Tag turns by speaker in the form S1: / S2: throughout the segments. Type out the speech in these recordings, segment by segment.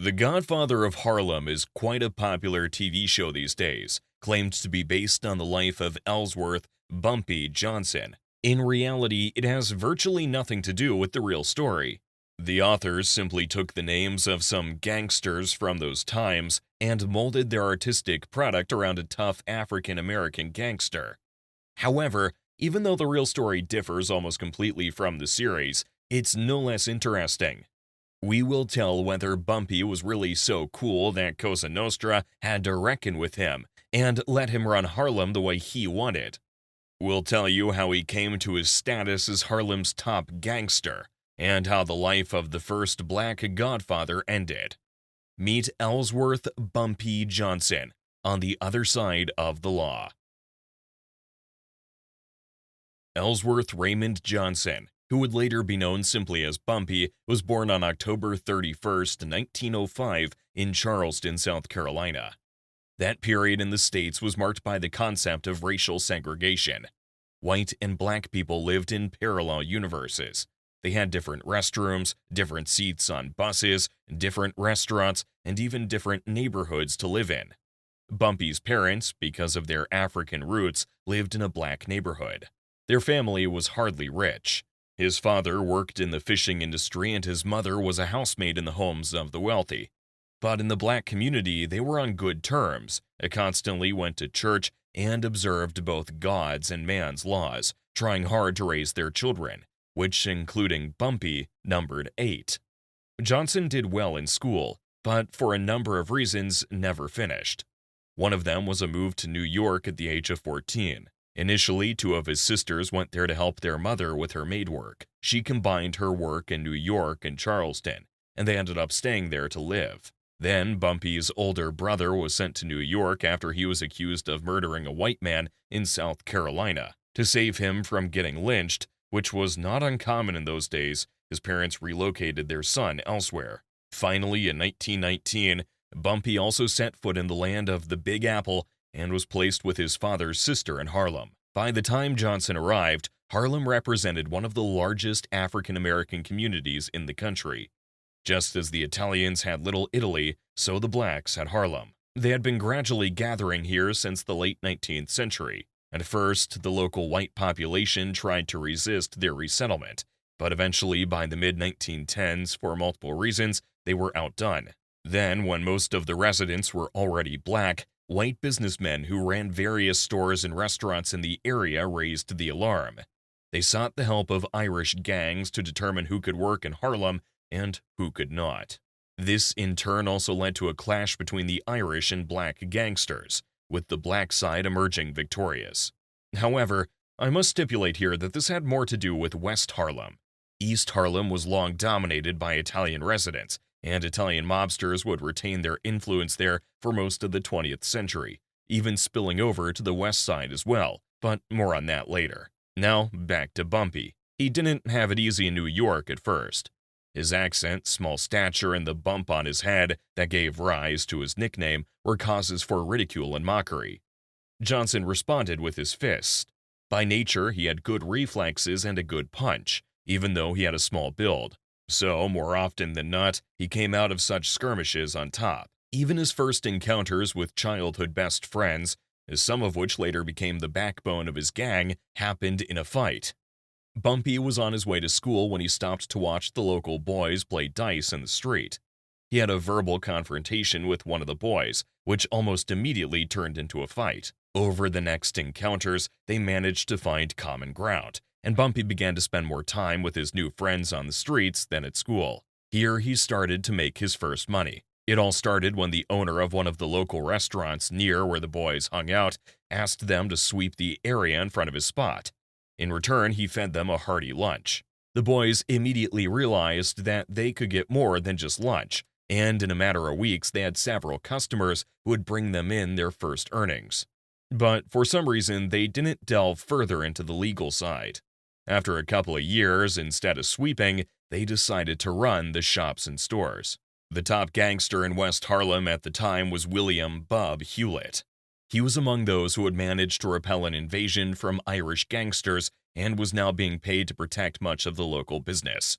S1: The Godfather of Harlem is quite a popular TV show these days, claimed to be based on the life of Ellsworth Bumpy Johnson. In reality, it has virtually nothing to do with the real story. The authors simply took the names of some gangsters from those times and molded their artistic product around a tough African American gangster. However, even though the real story differs almost completely from the series, it's no less interesting. We will tell whether Bumpy was really so cool that Cosa Nostra had to reckon with him and let him run Harlem the way he wanted. We'll tell you how he came to his status as Harlem's top gangster and how the life of the first black godfather ended. Meet Ellsworth Bumpy Johnson on the other side of the law. Ellsworth Raymond Johnson, who would later be known simply as Bumpy, was born on October 31st, 1905 in Charleston, South Carolina. That period in the States was marked by the concept of racial segregation. White and black people lived in parallel universes. They had different restrooms, different seats on buses, different restaurants, and even different neighborhoods to live in. Bumpy's parents, because of their African roots, lived in a black neighborhood. Their family was hardly rich. His father worked in the fishing industry and his mother was a housemaid in the homes of the wealthy. But in the black community, they were on good terms, constantly went to church, and observed both God's and man's laws, trying hard to raise their children, which, including Bumpy, numbered 8. Johnson did well in school, but for a number of reasons never finished. One of them was a move to New York at the age of 14. Initially, 2 of his sisters went there to help their mother with her maid work. She combined her work in New York and Charleston, and they ended up staying there to live. Then, Bumpy's older brother was sent to New York after he was accused of murdering a white man in South Carolina. To save him from getting lynched, which was not uncommon in those days, his parents relocated their son elsewhere. Finally, in 1919, Bumpy also set foot in the land of the Big Apple and was placed with his father's sister in Harlem. By the time Johnson arrived, Harlem represented one of the largest African American communities in the country. Just as the Italians had Little Italy, so the blacks had Harlem. They had been gradually gathering here since the late 19th century. At first, the local white population tried to resist their resettlement, but eventually by the mid-1910s, for multiple reasons, they were outdone. Then, when most of the residents were already black, white businessmen who ran various stores and restaurants in the area raised the alarm. They sought the help of Irish gangs to determine who could work in Harlem and who could not. This, in turn, also led to a clash between the Irish and black gangsters, with the black side emerging victorious. However, I must stipulate here that this had more to do with West Harlem. East Harlem was long dominated by Italian residents, and Italian mobsters would retain their influence there for most of the 20th century, even spilling over to the west side as well, but more on that later. Now, back to Bumpy. He didn't have it easy in New York at first. His accent, small stature, and the bump on his head that gave rise to his nickname were causes for ridicule and mockery. Johnson responded with his fist. By nature, he had good reflexes and a good punch, even though he had a small build. So, more often than not, he came out of such skirmishes on top. Even his first encounters with childhood best friends, some of which later became the backbone of his gang, happened in a fight. Bumpy was on his way to school when he stopped to watch the local boys play dice in the street. He had a verbal confrontation with one of the boys, which almost immediately turned into a fight. Over the next encounters, they managed to find common ground, and Bumpy began to spend more time with his new friends on the streets than at school. Here he started to make his first money. It all started when the owner of one of the local restaurants near where the boys hung out asked them to sweep the area in front of his spot. In return, he fed them a hearty lunch. The boys immediately realized that they could get more than just lunch, and in a matter of weeks they had several customers who would bring them in their first earnings. But for some reason, they didn't delve further into the legal side. After a couple of years, instead of sweeping, they decided to run the shops and stores. The top gangster in West Harlem at the time was William "Bub" Hewlett. He was among those who had managed to repel an invasion from Irish gangsters and was now being paid to protect much of the local business.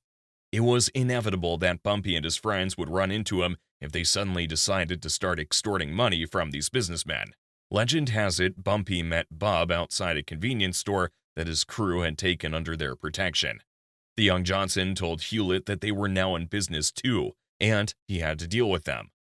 S1: It was inevitable that Bumpy and his friends would run into him if they suddenly decided to start extorting money from these businessmen. Legend has it Bumpy met Bub outside a convenience store that his crew had taken under their protection. The young Johnson told Hewlett that they were now in business too, and he had to deal with them.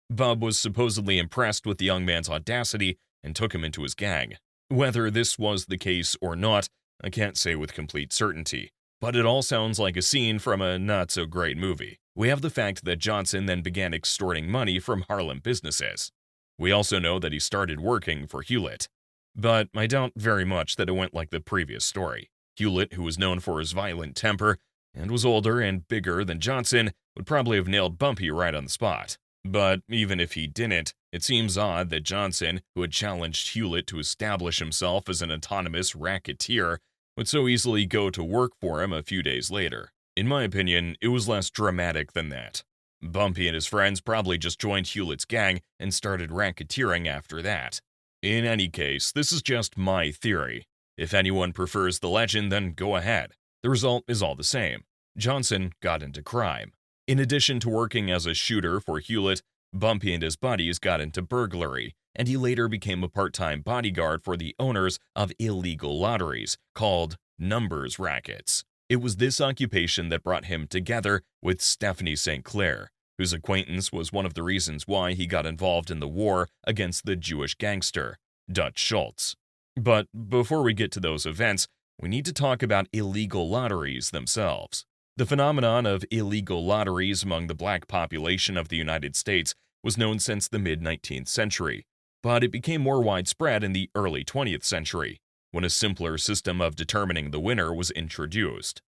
S1: Bub was supposedly impressed with the young man's audacity and took him into his gang. Whether this was the case or not, I can't say with complete certainty, but it all sounds like a scene from a not-so-great movie. We have the fact that Johnson then began extorting money from Harlem businesses. We also know that he started working for Hewlett. But I doubt very much that it went like the previous story. Hewlett, who was known for his violent temper and was older and bigger than Johnson, would probably have nailed Bumpy right on the spot. But even if he didn't, it seems odd that Johnson, who had challenged Hewlett to establish himself as an autonomous racketeer, would so easily go to work for him a few days later. In my opinion, it was less dramatic than that. Bumpy and his friends probably just joined Hewlett's gang and started racketeering after that. In any case, this is just my theory. If anyone prefers the legend, then go ahead. The result is all the same. Johnson got into crime. In addition to working as a shooter for Hewlett, Bumpy and his buddies got into burglary, and he later became a part-time bodyguard for the owners of illegal lotteries, called numbers rackets. It was this occupation that brought him together with Stephanie St. Clair, whose acquaintance was one of the reasons why he got involved in the war against the Jewish gangster, Dutch Schultz. But before we get to those events, we need to talk about illegal lotteries themselves. The phenomenon of illegal lotteries among the black population of the United States was known since the mid-19th century, but it became more widespread in the early 20th century, when a simpler system of determining the winner was introduced.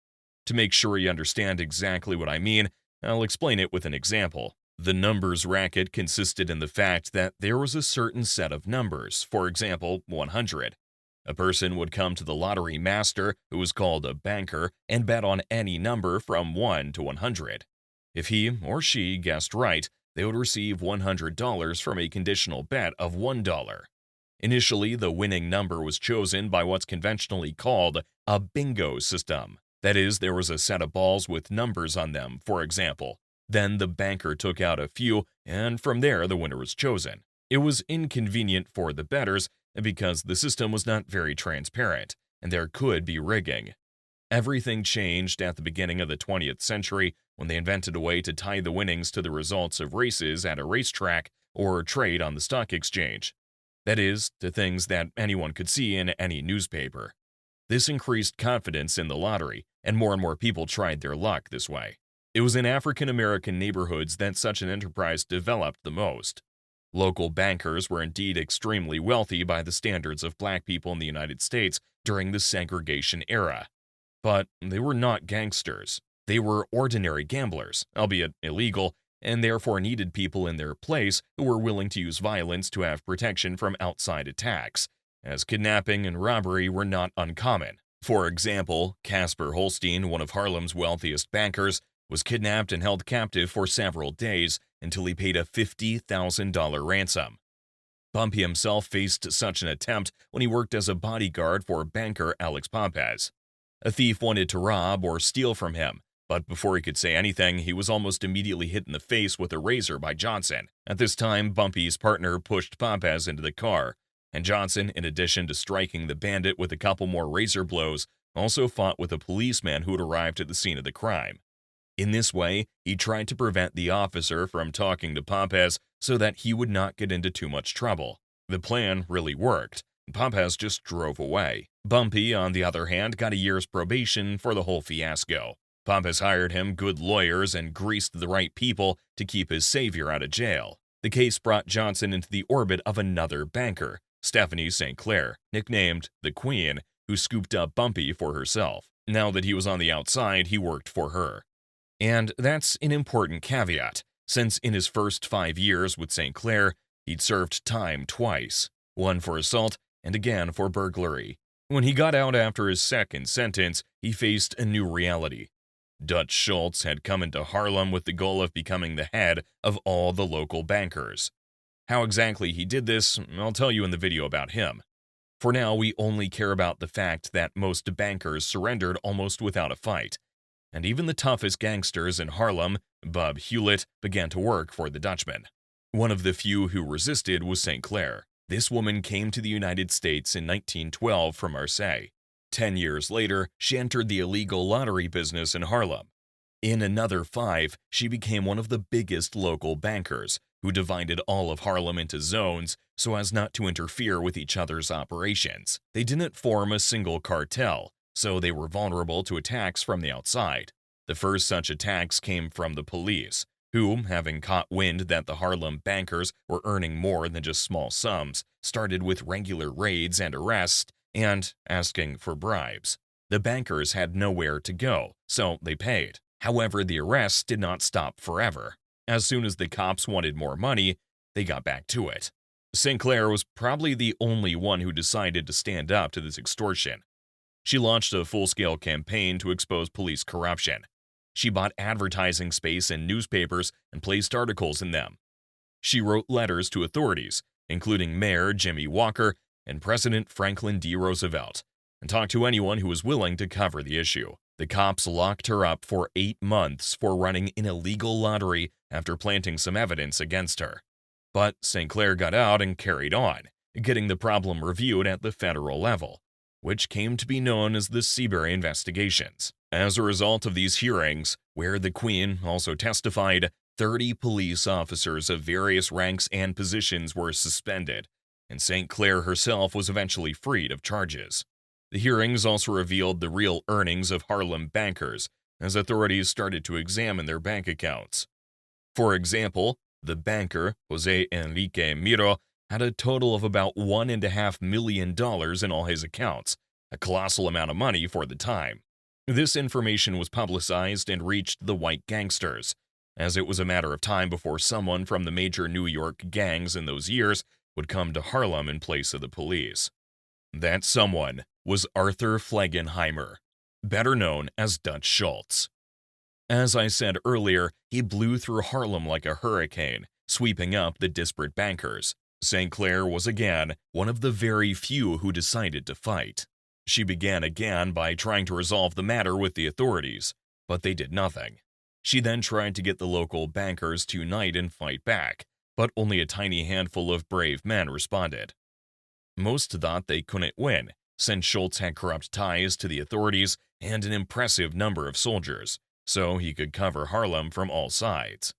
S1: To make sure you understand exactly what I mean, I'll explain it with an example. The numbers racket consisted in the fact that there was a certain set of numbers, for example, 100. A person would come to the lottery master, who was called a banker, and bet on any number from 1 to 100. If he or she guessed right, they would receive $100 from a conditional bet of $1. Initially, the winning number was chosen by what's conventionally called a bingo system. That is, there was a set of balls with numbers on them, for example. Then the banker took out a few, and from there the winner was chosen. It was inconvenient for the bettors because the system was not very transparent, and there could be rigging. Everything changed at the beginning of the 20th century when they invented a way to tie the winnings to the results of races at a racetrack or trade on the stock exchange. That is, to things that anyone could see in any newspaper. This increased confidence in the lottery, and more people tried their luck this way. It was in African American neighborhoods that such an enterprise developed the most. Local bankers were indeed extremely wealthy by the standards of black people in the United States during the segregation era. But they were not gangsters. They were ordinary gamblers, albeit illegal, and therefore needed people in their place who were willing to use violence to have protection from outside attacks, as kidnapping and robbery were not uncommon. For example, Casper Holstein, one of Harlem's wealthiest bankers, was kidnapped and held captive for several days until he paid a $50,000 ransom. Bumpy himself faced such an attempt when he worked as a bodyguard for banker Alex Pompez. A thief wanted to rob or steal from him, but before he could say anything, he was almost immediately hit in the face with a razor by Johnson. At this time, Bumpy's partner pushed Pompez into the car, and Johnson, in addition to striking the bandit with a couple more razor blows, also fought with a policeman who had arrived at the scene of the crime. In this way, he tried to prevent the officer from talking to Pompez so that he would not get into too much trouble. The plan really worked. Pompez just drove away. Bumpy, on the other hand, got a year's probation for the whole fiasco. Pompez hired him good lawyers and greased the right people to keep his savior out of jail. The case brought Johnson into the orbit of another banker, Stephanie St. Clair, nicknamed the Queen, who scooped up Bumpy for herself. Now that he was on the outside, he worked for her. And that's an important caveat, since in his first 5 years with St. Clair, he'd served time twice, one for assault and again for burglary. When he got out after his second sentence, he faced a new reality. Dutch Schultz had come into Harlem with the goal of becoming the head of all the local bankers. How exactly he did this, I'll tell you in the video about him. For now, we only care about the fact that most bankers surrendered almost without a fight. and even the toughest gangsters in Harlem, Bub Hewlett, began to work for the Dutchman. One of the few who resisted was St. Clair. This woman came to the United States in 1912 from Marseille. 10 years later, she entered the illegal lottery business in Harlem. In another 5, she became one of the biggest local bankers, who divided all of Harlem into zones so as not to interfere with each other's operations. They didn't form a single cartel, so they were vulnerable to attacks from the outside. The first such attacks came from the police, who, having caught wind that the Harlem bankers were earning more than just small sums, started with regular raids and arrests and asking for bribes. The bankers had nowhere to go, so they paid. However, the arrests did not stop forever. As soon as the cops wanted more money, they got back to it. St. Clair was probably the only one who decided to stand up to this extortion. She launched a full-scale campaign to expose police corruption. She bought advertising space in newspapers and placed articles in them. She wrote letters to authorities, including Mayor Jimmy Walker and President Franklin D. Roosevelt, and talked to anyone who was willing to cover the issue. The cops locked her up for 8 months for running an illegal lottery after planting some evidence against her. But St. Clair got out and carried on, getting the problem reviewed at the federal level, which came to be known as the Seabury investigations. As a result of these hearings, where the Queen also testified, 30 police officers of various ranks and positions were suspended, and St. Clair herself was eventually freed of charges. The hearings also revealed the real earnings of Harlem bankers, as authorities started to examine their bank accounts. For example, the banker, Jose Enrique Miro, had a total of about $1.5 million in all his accounts, a colossal amount of money for the time. This information was publicized and reached the white gangsters, as it was a matter of time before someone from the major New York gangs in those years would come to Harlem in place of the police. That someone was Arthur Flegenheimer, better known as Dutch Schultz. As I said earlier, he blew through Harlem like a hurricane, sweeping up the disparate bankers. St. Clair was again one of the very few who decided to fight. She began again by trying to resolve the matter with the authorities, but they did nothing. She then tried to get the local bankers to unite and fight back, but only a tiny handful of brave men responded. Most thought they couldn't win, since Schultz had corrupt ties to the authorities and an impressive number of soldiers, so he could cover Harlem from all sides.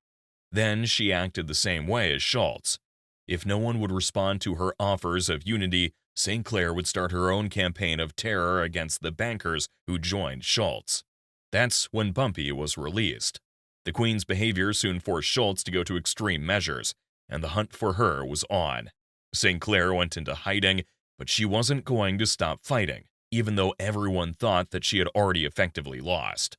S1: Then she acted the same way as Schultz. If no one would respond to her offers of unity, St. Clair would start her own campaign of terror against the bankers who joined Schultz. That's when Bumpy was released. The Queen's behavior soon forced Schultz to go to extreme measures, and the hunt for her was on. St. Clair went into hiding, but she wasn't going to stop fighting, even though everyone thought that she had already effectively lost.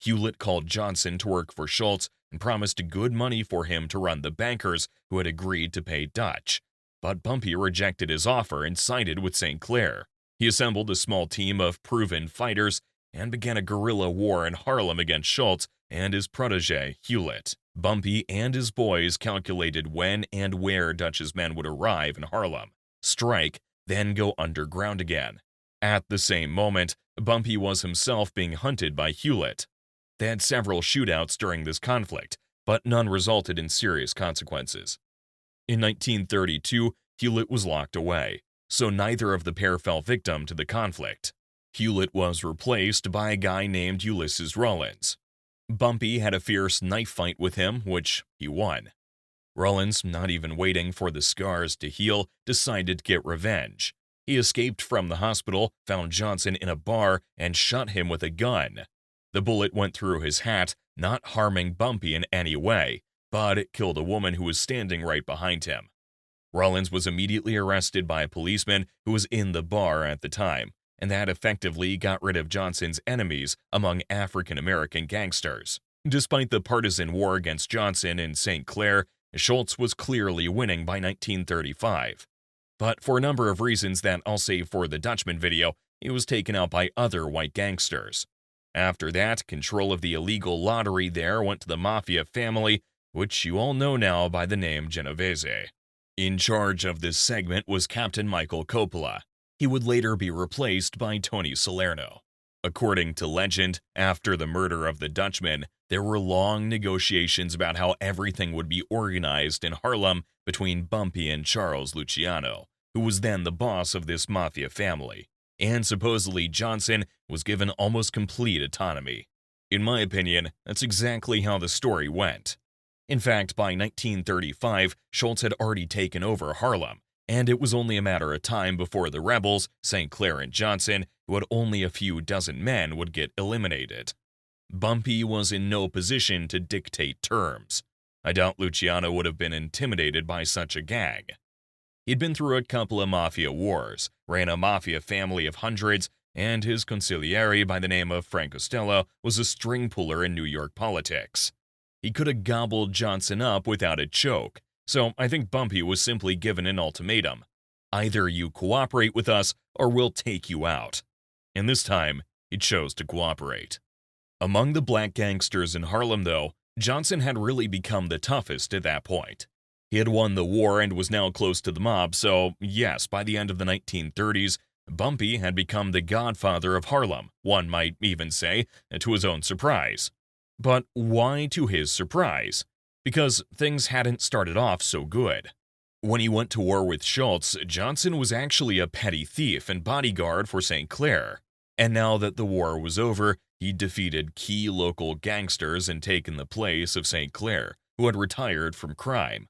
S1: Hewlett called Johnson to work for Schultz and promised good money for him to run the bankers who had agreed to pay Dutch. But Bumpy rejected his offer and sided with St. Clair. He assembled a small team of proven fighters and began a guerrilla war in Harlem against Schultz and his protege, Hewlett. Bumpy and his boys calculated when and where Dutch's men would arrive in Harlem, strike, then go underground again. At the same moment, Bumpy was himself being hunted by Hewlett. They had several shootouts during this conflict, but none resulted in serious consequences. In 1932, Hewlett was locked away, so neither of the pair fell victim to the conflict. Hewlett was replaced by a guy named Ulysses Rollins. Bumpy had a fierce knife fight with him, which he won. Rollins, not even waiting for the scars to heal, decided to get revenge. He escaped from the hospital, found Johnson in a bar, and shot him with a gun. The bullet went through his hat, not harming Bumpy in any way, but it killed a woman who was standing right behind him. Rollins was immediately arrested by a policeman who was in the bar at the time, and that effectively got rid of Johnson's enemies among African-American gangsters. Despite the partisan war against Johnson and St. Clair, Schultz was clearly winning by 1935. But for a number of reasons that I'll save for the Dutchman video, he was taken out by other white gangsters. After that, control of the illegal lottery there went to the Mafia family, which you all know now by the name Genovese. In charge of this segment was Captain Michael Coppola. He would later be replaced by Tony Salerno. According to legend, after the murder of the Dutchman, there were long negotiations about how everything would be organized in Harlem between Bumpy and Charles Luciano, who was then the boss of this mafia family, and supposedly Johnson was given almost complete autonomy. In my opinion, that's exactly how the story went. In fact, by 1935, Schultz had already taken over Harlem, and it was only a matter of time before the rebels, St. Clair and Johnson, who had only a few dozen men, would get eliminated. Bumpy was in no position to dictate terms. I doubt Luciano would have been intimidated by such a gang. He'd been through a couple of mafia wars, ran a mafia family of hundreds, and his consigliere by the name of Frank Costello was a string puller in New York politics. He could have gobbled Johnson up without a choke, so I think Bumpy was simply given an ultimatum. Either you cooperate with us, or we'll take you out. And this time, he chose to cooperate. Among the black gangsters in Harlem, though, Johnson had really become the toughest at that point. He had won the war and was now close to the mob, so yes, by the end of the 1930s, Bumpy had become the Godfather of Harlem, one might even say, to his own surprise. But why to his surprise? Because things hadn't started off so good. When he went to war with Schultz, Johnson was actually a petty thief and bodyguard for St. Clair. And now that the war was over, he defeated key local gangsters and taken the place of St. Clair, who had retired from crime.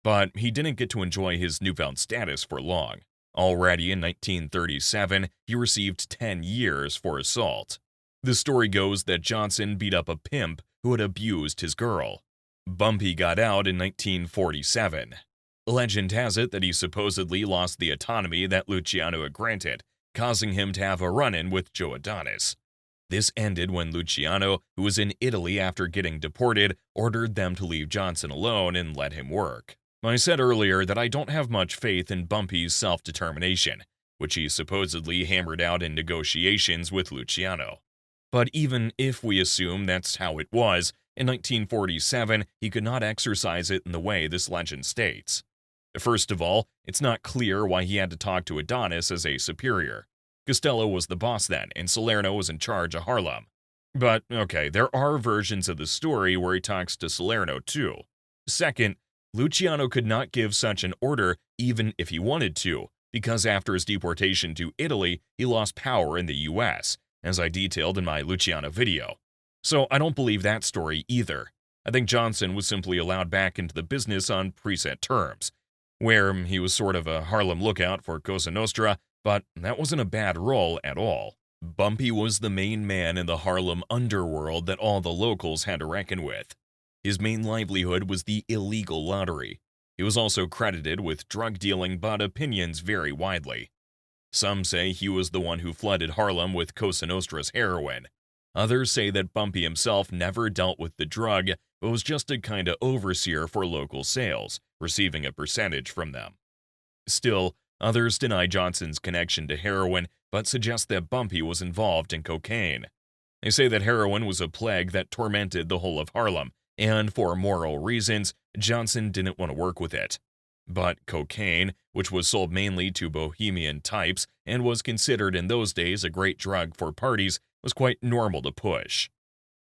S1: But he didn't get to enjoy his newfound status for long. Already in 1937, he received 10 years for assault. The story goes that Johnson beat up a pimp who had abused his girl. Bumpy got out in 1947. Legend has it that he supposedly lost the autonomy that Luciano had granted, causing him to have a run-in with Joe Adonis. This ended when Luciano, who was in Italy after getting deported, ordered them to leave Johnson alone and let him work. I said earlier that I don't have much faith in Bumpy's self-determination, which he supposedly hammered out in negotiations with Luciano. But even if we assume that's how it was, in 1947 he could not exercise it in the way this legend states. First of all, it's not clear why he had to talk to Adonis as a superior. Costello was the boss then, and Salerno was in charge of Harlem. But, okay, there are versions of the story where he talks to Salerno too. Second, Luciano could not give such an order even if he wanted to, because after his deportation to Italy, he lost power in the US, as I detailed in my Luciano video. So I don't believe that story either. I think Johnson was simply allowed back into the business on preset terms, where he was sort of a Harlem lookout for Cosa Nostra, but that wasn't a bad role at all. Bumpy was the main man in the Harlem underworld that all the locals had to reckon with. His main livelihood was the illegal lottery. He was also credited with drug dealing, but opinions vary widely. Some say he was the one who flooded Harlem with Cosa Nostra's heroin. Others say that Bumpy himself never dealt with the drug, but was just a kinda overseer for local sales, receiving a percentage from them. Still, others deny Johnson's connection to heroin, but suggest that Bumpy was involved in cocaine. They say that heroin was a plague that tormented the whole of Harlem, and for moral reasons, Johnson didn't want to work with it. But cocaine, which was sold mainly to bohemian types and was considered in those days a great drug for parties, was quite normal to push.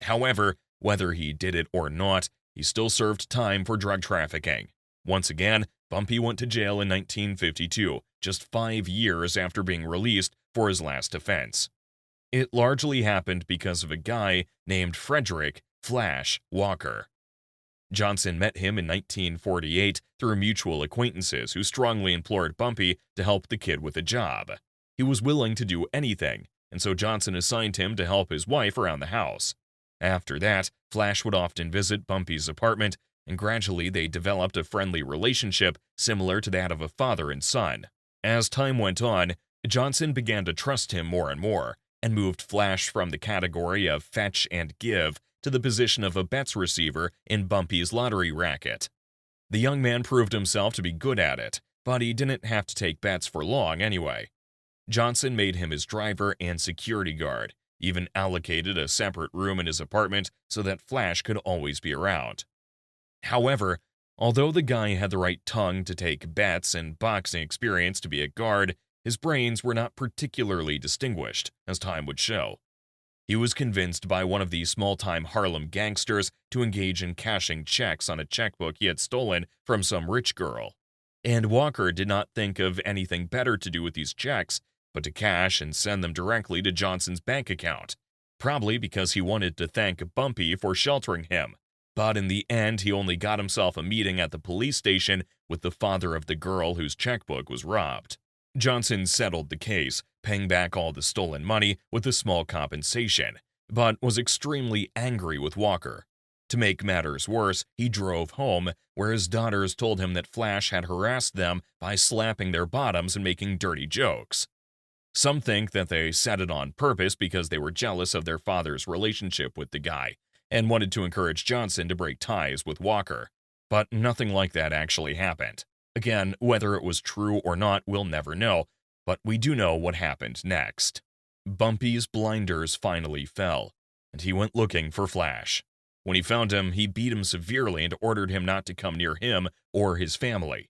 S1: However, whether he did it or not, he still served time for drug trafficking. Once again, Bumpy went to jail in 1952, just 5 years after being released for his last offense. It largely happened because of a guy named Frederick Flash Walker. Johnson met him in 1948 through mutual acquaintances who strongly implored Bumpy to help the kid with a job. He was willing to do anything, and so Johnson assigned him to help his wife around the house. After that, Flash would often visit Bumpy's apartment, and gradually they developed a friendly relationship similar to that of a father and son. As time went on, Johnson began to trust him more and more, and moved Flash from the category of fetch and give to the position of a bets receiver in Bumpy's lottery racket. The young man proved himself to be good at it, but he didn't have to take bets for long anyway. Johnson made him his driver and security guard, even allocated a separate room in his apartment so that Flash could always be around. However, although the guy had the right tongue to take bets and boxing experience to be a guard, his brains were not particularly distinguished, as time would show. He was convinced by one of the small-time Harlem gangsters to engage in cashing checks on a checkbook he had stolen from some rich girl. And Walker did not think of anything better to do with these checks but to cash and send them directly to Johnson's bank account, probably because he wanted to thank Bumpy for sheltering him. But in the end, he only got himself a meeting at the police station with the father of the girl whose checkbook was robbed. Johnson settled the case, paying back all the stolen money with a small compensation, but was extremely angry with Walker. To make matters worse, he drove home, where his daughters told him that Flash had harassed them by slapping their bottoms and making dirty jokes. Some think that they said it on purpose because they were jealous of their father's relationship with the guy and wanted to encourage Johnson to break ties with Walker. But nothing like that actually happened. Again, whether it was true or not, we'll never know, but we do know what happened next. Bumpy's blinders finally fell, and he went looking for Flash. When he found him, he beat him severely and ordered him not to come near him or his family.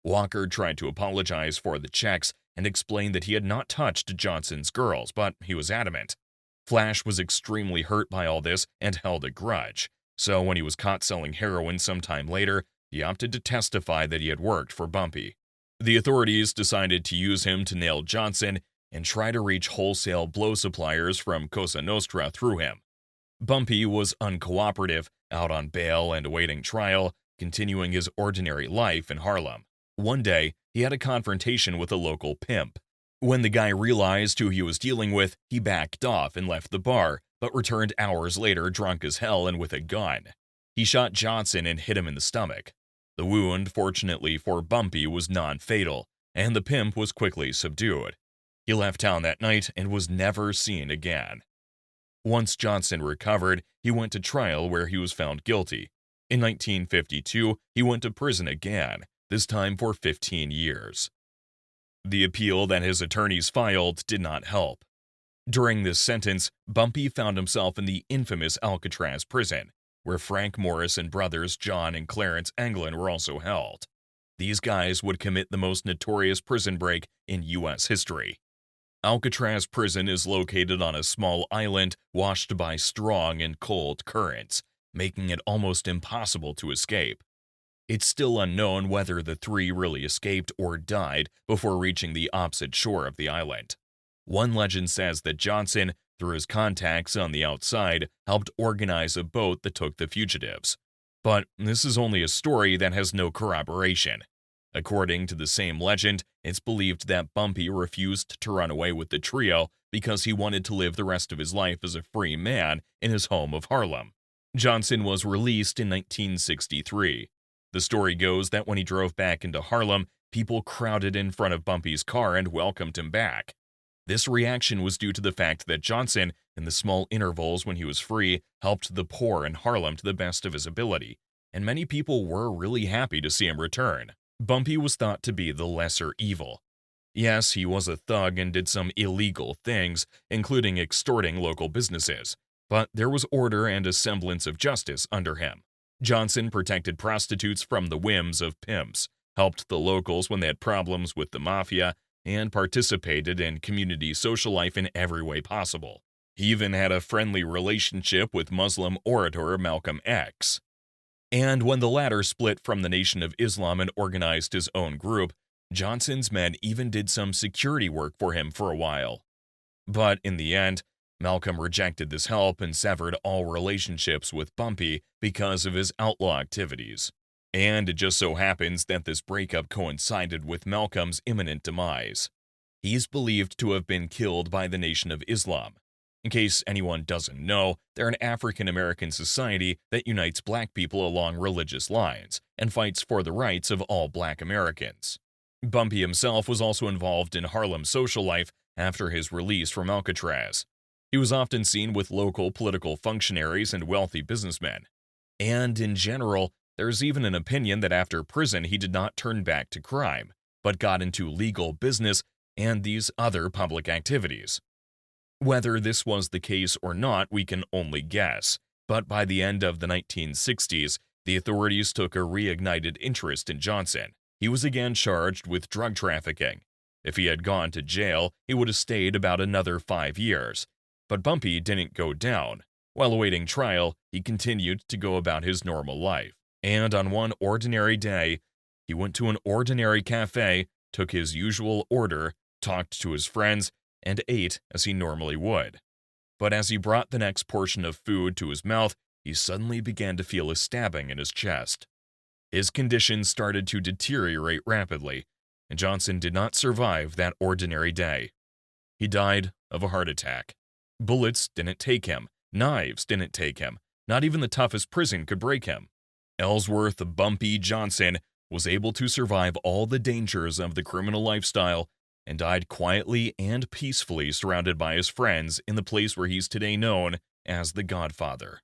S1: Walker tried to apologize for the checks and explained that he had not touched Johnson's girls, but he was adamant. Flash was extremely hurt by all this and held a grudge, so when he was caught selling heroin sometime later, he opted to testify that he had worked for Bumpy. The authorities decided to use him to nail Johnson and try to reach wholesale blow suppliers from Cosa Nostra through him. Bumpy was uncooperative, out on bail and awaiting trial, continuing his ordinary life in Harlem. One day, he had a confrontation with a local pimp. When the guy realized who he was dealing with, he backed off and left the bar, but returned hours later drunk as hell and with a gun. He shot Johnson and hit him in the stomach. The wound, fortunately for Bumpy, was non-fatal, and the pimp was quickly subdued. He left town that night and was never seen again. Once Johnson recovered, he went to trial where he was found guilty. In 1952, he went to prison again, this time for 15 years. The appeal that his attorneys filed did not help. During this sentence, Bumpy found himself in the infamous Alcatraz prison, where Frank Morris and brothers John and Clarence Anglin were also held. These guys would commit the most notorious prison break in U.S. history. Alcatraz prison is located on a small island washed by strong and cold currents, making it almost impossible to escape. It's still unknown whether the three really escaped or died before reaching the opposite shore of the island. One legend says that Johnson, through his contacts on the outside, helped organize a boat that took the fugitives. But this is only a story that has no corroboration. According to the same legend, it's believed that Bumpy refused to run away with the trio because he wanted to live the rest of his life as a free man in his home of Harlem. Johnson was released in 1963. The story goes that when he drove back into Harlem, people crowded in front of Bumpy's car and welcomed him back. This reaction was due to the fact that Johnson, in the small intervals when he was free, helped the poor in Harlem to the best of his ability, and many people were really happy to see him return. Bumpy was thought to be the lesser evil. Yes, he was a thug and did some illegal things, including extorting local businesses, but there was order and a semblance of justice under him. Johnson protected prostitutes from the whims of pimps, helped the locals when they had problems with the mafia, and participated in community social life in every way possible. He even had a friendly relationship with Muslim orator Malcolm X. And when the latter split from the Nation of Islam and organized his own group, Johnson's men even did some security work for him for a while. But in the end, Malcolm rejected this help and severed all relationships with Bumpy because of his outlaw activities. And it just so happens that this breakup coincided with Malcolm's imminent demise. He's believed to have been killed by the Nation of Islam. In case anyone doesn't know, they're an African-American society that unites black people along religious lines and fights for the rights of all black Americans. Bumpy himself was also involved in Harlem social life after his release from Alcatraz. He was often seen with local political functionaries and wealthy businessmen. And in general, there's even an opinion that after prison he did not turn back to crime, but got into legal business and these other public activities. Whether this was the case or not, we can only guess, but by the end of the 1960s, the authorities took a reignited interest in Johnson. He was again charged with drug trafficking. If he had gone to jail, he would have stayed about another 5 years. But Bumpy didn't go down. While awaiting trial, he continued to go about his normal life. And on one ordinary day, he went to an ordinary cafe, took his usual order, talked to his friends, and ate as he normally would. But as he brought the next portion of food to his mouth, he suddenly began to feel a stabbing in his chest. His condition started to deteriorate rapidly, and Johnson did not survive that ordinary day. He died of a heart attack. Bullets didn't take him. Knives didn't take him. Not even the toughest prison could break him. Ellsworth Bumpy Johnson was able to survive all the dangers of the criminal lifestyle and died quietly and peacefully surrounded by his friends in the place where he's today known as the Godfather.